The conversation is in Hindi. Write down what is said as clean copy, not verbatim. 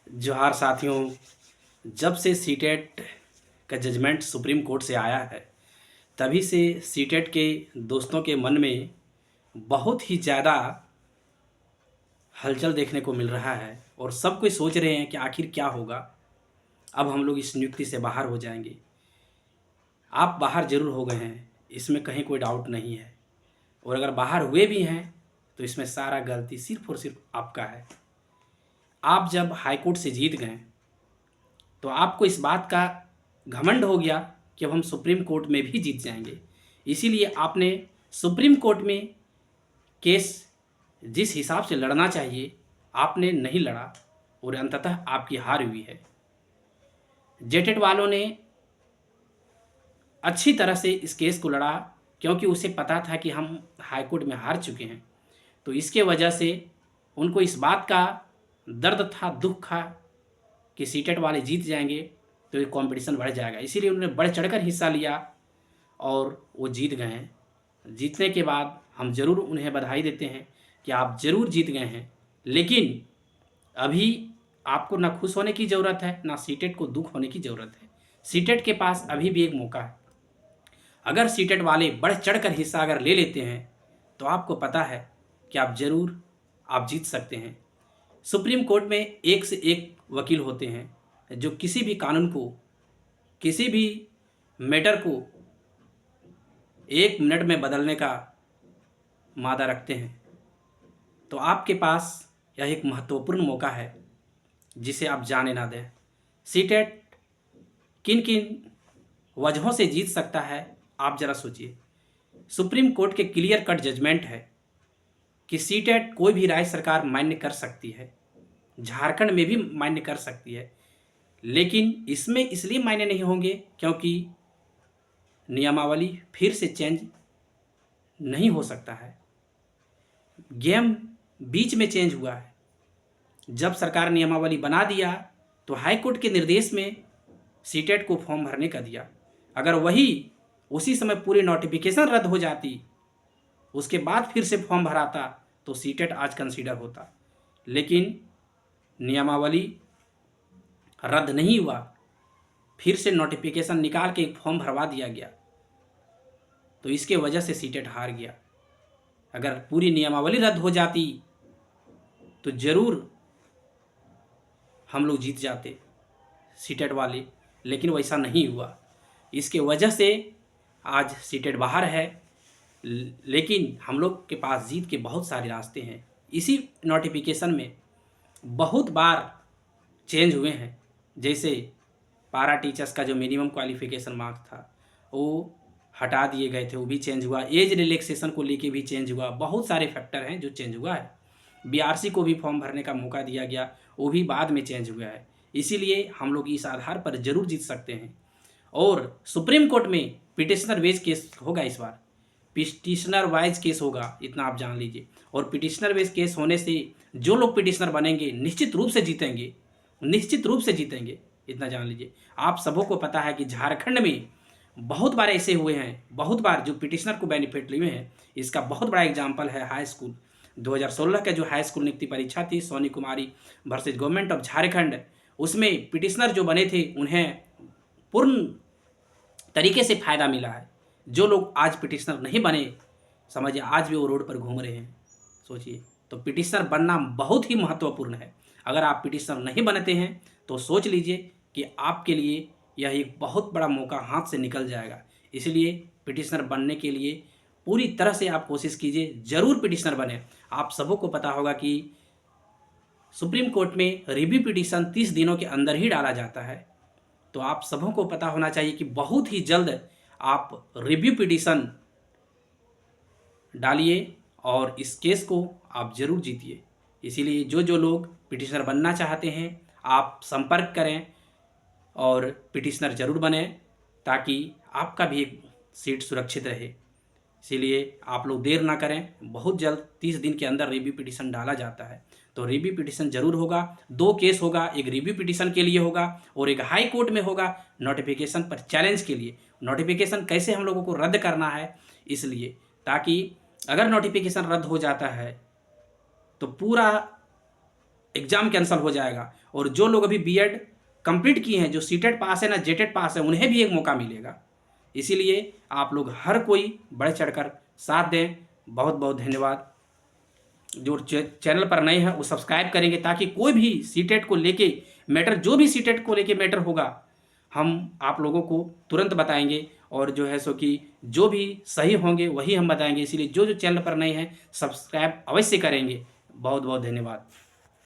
जोहार साथियों। जब से सीटेट का जजमेंट सुप्रीम कोर्ट से आया है, तभी से सीटेट के दोस्तों के मन में बहुत ही ज़्यादा हलचल देखने को मिल रहा है और सब कोई सोच रहे हैं कि आखिर क्या होगा। अब हम लोग इस नियुक्ति से बाहर हो जाएंगे। आप बाहर जरूर हो गए हैं, इसमें कहीं कोई डाउट नहीं है। और अगर बाहर हुए भी हैं तो इसमें सारा गलती सिर्फ और सिर्फ आपका है। आप जब हाईकोर्ट से जीत गए तो आपको इस बात का घमंड हो गया कि अब हम सुप्रीम कोर्ट में भी जीत जाएंगे। इसीलिए आपने सुप्रीम कोर्ट में केस जिस हिसाब से लड़ना चाहिए आपने नहीं लड़ा और अंततः आपकी हार हुई है। जेटेट वालों ने अच्छी तरह से इस केस को लड़ा, क्योंकि उसे पता था कि हम हाईकोर्ट में हार चुके हैं। तो इसके वजह से उनको इस बात का दर्द था, दुख था कि सीटेट वाले जीत जाएंगे तो ये कंपटीशन बढ़ जाएगा। इसीलिए उन्होंने बढ़ चढ़कर हिस्सा लिया और वो जीत गए हैं। जीतने के बाद हम ज़रूर उन्हें बधाई देते हैं कि आप ज़रूर जीत गए हैं। लेकिन अभी आपको ना खुश होने की ज़रूरत है, ना सीटेट को दुख होने की ज़रूरत है। सीटेट के पास अभी भी एक मौका है। अगर सीटेट वाले बढ़ चढ़कर हिस्सा अगर ले लेते हैं तो आपको पता है कि आप जीत सकते हैं। सुप्रीम कोर्ट में एक से एक वकील होते हैं जो किसी भी कानून को, किसी भी मैटर को 1 मिनट में बदलने का मादा रखते हैं। तो आपके पास यह एक महत्वपूर्ण मौका है जिसे आप जाने ना दें। सीटेट किन किन वजहों से जीत सकता है, आप ज़रा सोचिए। सुप्रीम कोर्ट के क्लियर कट जजमेंट है कि सीटेट कोई भी राज्य सरकार मान्य कर सकती है, झारखंड में भी मान्य कर सकती है, लेकिन इसमें इसलिए मान्य नहीं होंगे क्योंकि नियमावली फिर से चेंज नहीं हो सकता है। गेम बीच में चेंज हुआ है। जब सरकार नियमावली बना दिया तो हाईकोर्ट के निर्देश में सीटेट को फॉर्म भरने का दिया। अगर वही उसी समय पूरी नोटिफिकेशन रद्द हो जाती, उसके बाद फिर से फॉर्म भराता, तो सीटेट आज कंसीडर होता। लेकिन नियमावली रद्द नहीं हुआ, फिर से नोटिफिकेशन निकाल के एक फॉर्म भरवा दिया गया, तो इसके वजह से सीटेट हार गया। अगर पूरी नियमावली रद्द हो जाती तो ज़रूर हम लोग जीत जाते सीटेट वाले, लेकिन वैसा नहीं हुआ। इसके वजह से आज सीटेट बाहर है। लेकिन हम लोग के पास जीत के बहुत सारे रास्ते हैं। इसी नोटिफिकेशन में बहुत बार चेंज हुए हैं। जैसे पारा टीचर्स का जो मिनिमम क्वालिफिकेशन मार्क्स था वो हटा दिए गए थे, वो भी चेंज हुआ। एज रिलैक्सेशन को लेके भी चेंज हुआ। बहुत सारे फैक्टर हैं जो चेंज हुआ है। बीआरसी को भी फॉर्म भरने का मौका दिया गया, वो भी बाद में चेंज हुआ है। इसीलिए हम लोग इस आधार पर जरूर जीत सकते हैं। और सुप्रीम कोर्ट में पिटिशनर वेज केस होगा। इस बार पिटिशनर वाइज केस होगा, इतना आप जान लीजिए। और पिटिशनर वेज केस होने से जो लोग पिटिशनर बनेंगे निश्चित रूप से जीतेंगे, निश्चित रूप से जीतेंगे, इतना जान लीजिए। आप सबों को पता है कि झारखंड में बहुत बार ऐसे हुए हैं, बहुत बार जो पिटिशनर को बेनिफिट लिए हैं। इसका बहुत बड़ा एग्जाम्पल है हाई स्कूल 2016 का जो हाई स्कूल नियुक्ति परीक्षा थी, Soni Kumari versus government of Jharkhand. उसमें पिटिशनर जो बने थे उन्हें पूर्ण तरीके से फ़ायदा मिला है। जो लोग आज पिटिशनर नहीं बने, समझिए आज भी वो रोड पर घूम रहे हैं। सोचिए, तो पिटिशनर बनना बहुत ही महत्वपूर्ण है। अगर आप पिटिशनर नहीं बनते हैं तो सोच लीजिए कि आपके लिए यह एक बहुत बड़ा मौका हाथ से निकल जाएगा। इसलिए पिटिशनर बनने के लिए पूरी तरह से आप कोशिश कीजिए, ज़रूर पिटिशनर बने। आप सबों को पता होगा कि सुप्रीम कोर्ट में रिव्यू पिटिशन 30 दिनों के अंदर ही डाला जाता है। तो आप सबों को पता होना चाहिए कि बहुत ही जल्द आप रिव्यू पिटिशन डालिए और इस केस को आप ज़रूर जीतिए। इसीलिए जो जो लोग पिटिशनर बनना चाहते हैं आप संपर्क करें और पिटिशनर ज़रूर बने, ताकि आपका भी एक सीट सुरक्षित रहे। इसीलिए आप लोग देर ना करें। बहुत जल्द 30 दिन के अंदर रिव्यू पिटिशन डाला जाता है। तो रिव्यू पिटिशन ज़रूर होगा। 2 केस होगा, एक रिव्यू पिटिशन के लिए होगा और एक हाई कोर्ट में होगा नोटिफिकेशन पर चैलेंज के लिए। नोटिफिकेशन कैसे हम लोगों को रद्द करना है, इसलिए ताकि अगर नोटिफिकेशन रद्द हो जाता है तो पूरा एग्ज़ाम कैंसिल हो जाएगा। और जो लोग अभी बीएड कंप्लीट किए हैं, जो सीटेट पास है ना जेटेट पास है, उन्हें भी एक मौका मिलेगा। इसीलिए आप लोग हर कोई बढ़ चढ़कर साथ दें। बहुत बहुत धन्यवाद। जो चैनल पर नए हैं वो सब्सक्राइब करेंगे, ताकि कोई भी सीटेट को लेके मैटर, जो भी सीटेट को लेके मैटर होगा, हम आप लोगों को तुरंत बताएंगे। और जो है सो कि जो भी सही होंगे वही हम बताएंगे। इसीलिए जो जो चैनल पर नए हैं सब्सक्राइब अवश्य करेंगे। बहुत बहुत धन्यवाद।